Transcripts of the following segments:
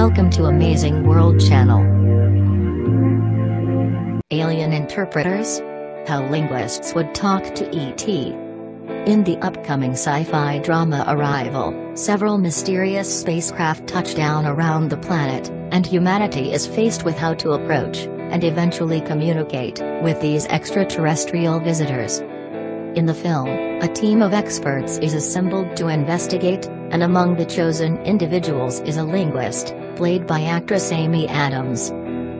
Welcome to Amazing World Channel. Alien interpreters? How linguists would talk to E.T. In the upcoming sci-fi drama Arrival, several mysterious spacecraft touch down around the planet, and humanity is faced with how to approach, and eventually communicate, with these extraterrestrial visitors. In the film, a team of experts is assembled to investigate, and among the chosen individuals is a linguist, played by actress Amy Adams.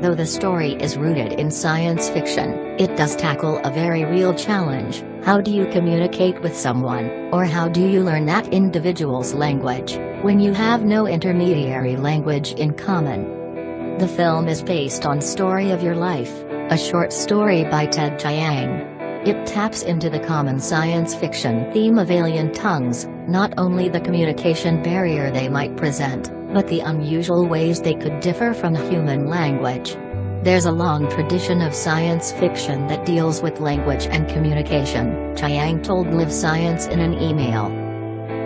Though the story is rooted in science fiction, it does tackle a very real challenge: how do you communicate with someone, or how do you learn that individual's language, when you have no intermediary language in common? The film is based on Story of Your Life, a short story by Ted Chiang. It taps into the common science fiction theme of alien tongues, not only the communication barrier they might present, but the unusual ways they could differ from human language. There's a long tradition of science fiction that deals with language and communication, Chiang told Live Science in an email.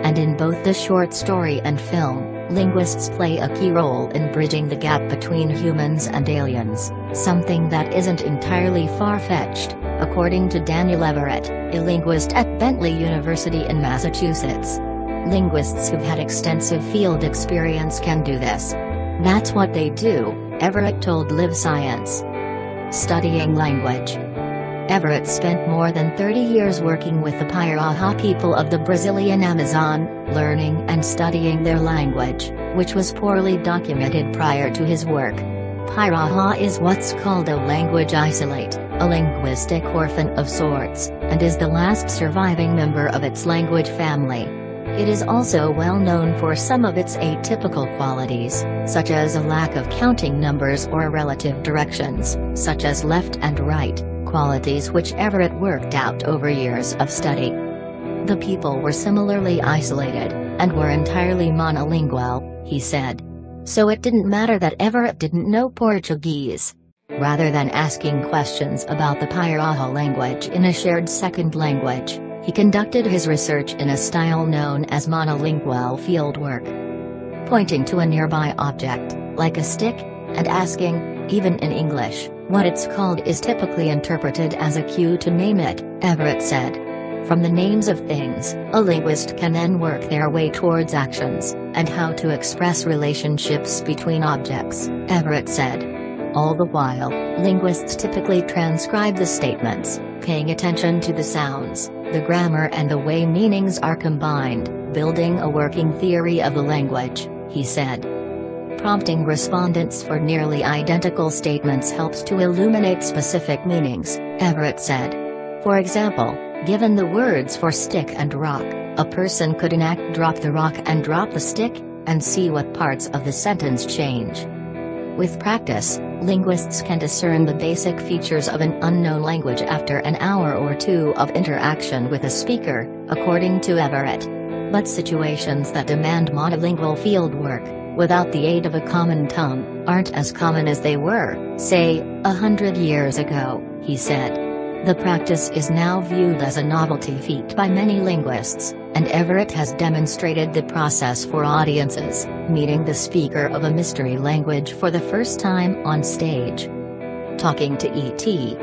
And in both the short story and film, linguists play a key role in bridging the gap between humans and aliens, something that isn't entirely far-fetched, according to Daniel Everett, a linguist at Bentley University in Massachusetts. Linguists who've had extensive field experience can do this. That's what they do, Everett told Live Science. Studying language. Everett spent more than 30 years working with the Piraha people of the Brazilian Amazon, learning and studying their language, which was poorly documented prior to his work. Piraha is what's called a language isolate, a linguistic orphan of sorts, and is the last surviving member of its language family. It is also well known for some of its atypical qualities, such as a lack of counting numbers or relative directions, such as left and right, qualities which Everett worked out over years of study. The people were similarly isolated, and were entirely monolingual, he said. So it didn't matter that Everett didn't know Portuguese. Rather than asking questions about the Piraha language in a shared second language, he conducted his research in a style known as monolingual fieldwork. Pointing to a nearby object, like a stick, and asking, even in English, what it's called is typically interpreted as a cue to name it, Everett said. From the names of things, a linguist can then work their way towards actions, and how to express relationships between objects, Everett said. All the while, linguists typically transcribe the statements, paying attention to the sounds, the grammar and the way meanings are combined, building a working theory of the language, he said. Prompting respondents for nearly identical statements helps to illuminate specific meanings, Everett said. For example, given the words for stick and rock, a person could enact drop the rock and drop the stick, and see what parts of the sentence change. With practice, linguists can discern the basic features of an unknown language after an hour or two of interaction with a speaker, according to Everett. But situations that demand monolingual fieldwork, without the aid of a common tongue, aren't as common as they were, say, 100 years ago, he said. The practice is now viewed as a novelty feat by many linguists, and Everett has demonstrated the process for audiences, meeting the speaker of a mystery language for the first time on stage. Talking to E.T.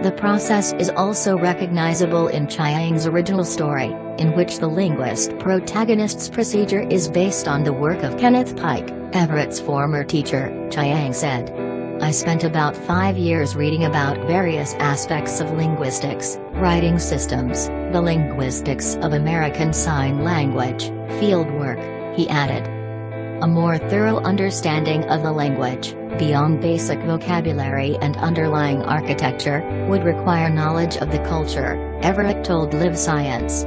The process is also recognizable in Chiang's original story, in which the linguist protagonist's procedure is based on the work of Kenneth Pike, Everett's former teacher, Chiang said. I spent about 5 years reading about various aspects of linguistics, writing systems, the linguistics of American Sign Language, fieldwork, he added. A more thorough understanding of the language, beyond basic vocabulary and underlying architecture, would require knowledge of the culture, Everett told Live Science.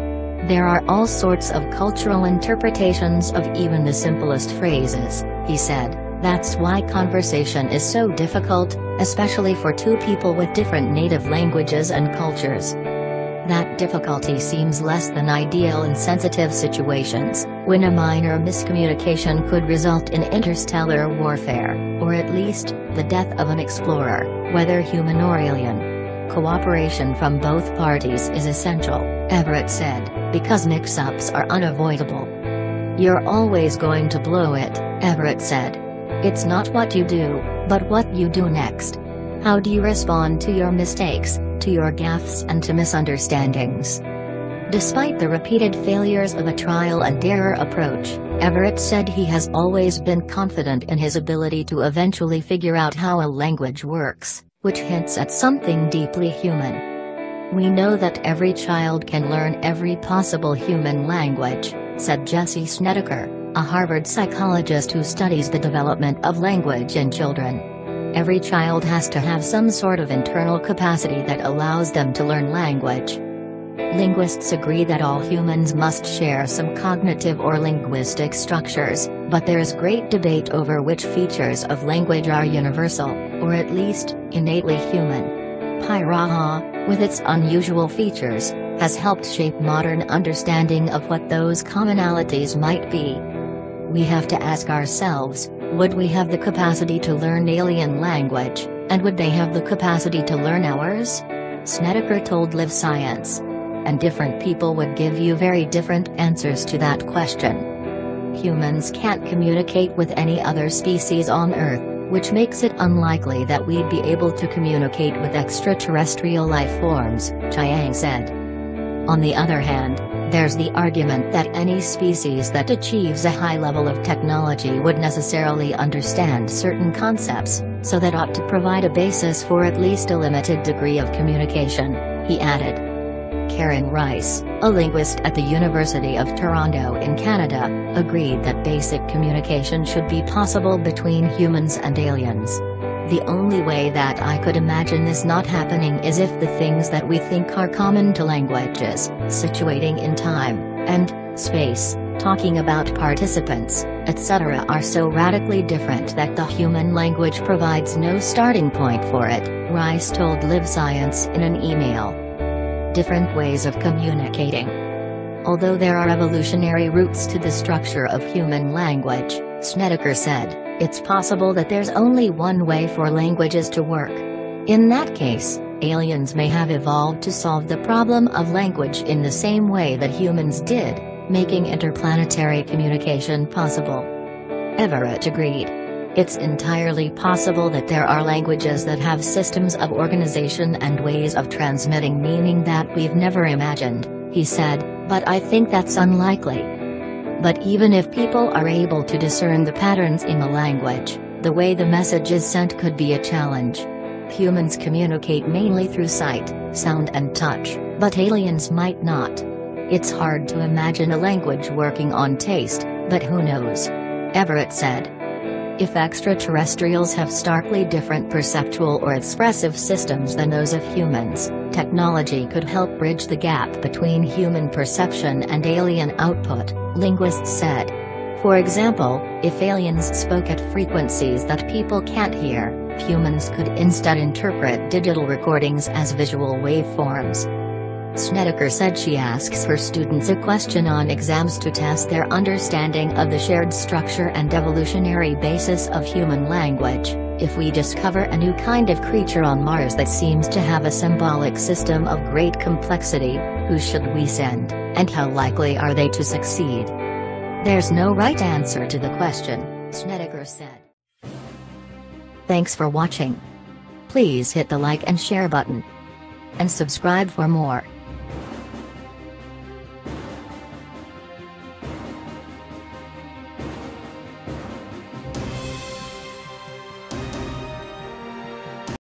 There are all sorts of cultural interpretations of even the simplest phrases, he said. That's why conversation is so difficult, especially for two people with different native languages and cultures. That difficulty seems less than ideal in sensitive situations, when a minor miscommunication could result in interstellar warfare, or at least, the death of an explorer, whether human or alien. Cooperation from both parties is essential, Everett said, because mix-ups are unavoidable. You're always going to blow it, Everett said. It's not what you do, but what you do next. How do you respond to your mistakes, to your gaffes and to misunderstandings? Despite the repeated failures of a trial-and-error approach, Everett said he has always been confident in his ability to eventually figure out how a language works, which hints at something deeply human. "We know that every child can learn every possible human language," said Jesse Snedeker, a Harvard psychologist who studies the development of language in children. "Every child has to have some sort of internal capacity that allows them to learn language." Linguists agree that all humans must share some cognitive or linguistic structures, but there is great debate over which features of language are universal, or at least, innately human. Piraha, with its unusual features, has helped shape modern understanding of what those commonalities might be. We have to ask ourselves, would we have the capacity to learn alien language, and would they have the capacity to learn ours? Snedeker told Live Science. And different people would give you very different answers to that question. Humans can't communicate with any other species on Earth, which makes it unlikely that we'd be able to communicate with extraterrestrial life forms, Chiang said. On the other hand, there's the argument that any species that achieves a high level of technology would necessarily understand certain concepts, so that ought to provide a basis for at least a limited degree of communication, he added. Karen Rice, a linguist at the University of Toronto in Canada, agreed that basic communication should be possible between humans and aliens. "The only way that I could imagine this not happening is if the things that we think are common to languages, situating in time and space, talking about participants, etc., are so radically different that the human language provides no starting point for it," Rice told Live Science in an email. Different ways of communicating. Although there are evolutionary roots to the structure of human language, Snedeker said, it's possible that there's only one way for languages to work. In that case, aliens may have evolved to solve the problem of language in the same way that humans did, making interplanetary communication possible. Everett agreed. It's entirely possible that there are languages that have systems of organization and ways of transmitting meaning that we've never imagined, he said, but I think that's unlikely. But even if people are able to discern the patterns in a language, the way the message is sent could be a challenge. Humans communicate mainly through sight, sound and touch, but aliens might not. It's hard to imagine a language working on taste, but who knows? Everett said. If extraterrestrials have starkly different perceptual or expressive systems than those of humans, technology could help bridge the gap between human perception and alien output, linguists said. For example, if aliens spoke at frequencies that people can't hear, humans could instead interpret digital recordings as visual waveforms. Snedeker said she asks her students a question on exams to test their understanding of the shared structure and evolutionary basis of human language. If we discover a new kind of creature on Mars that seems to have a symbolic system of great complexity, who should we send, and how likely are they to succeed? There's no right answer to the question, Snedeker said. Thanks for watching. Please hit the like and share button. And subscribe for more.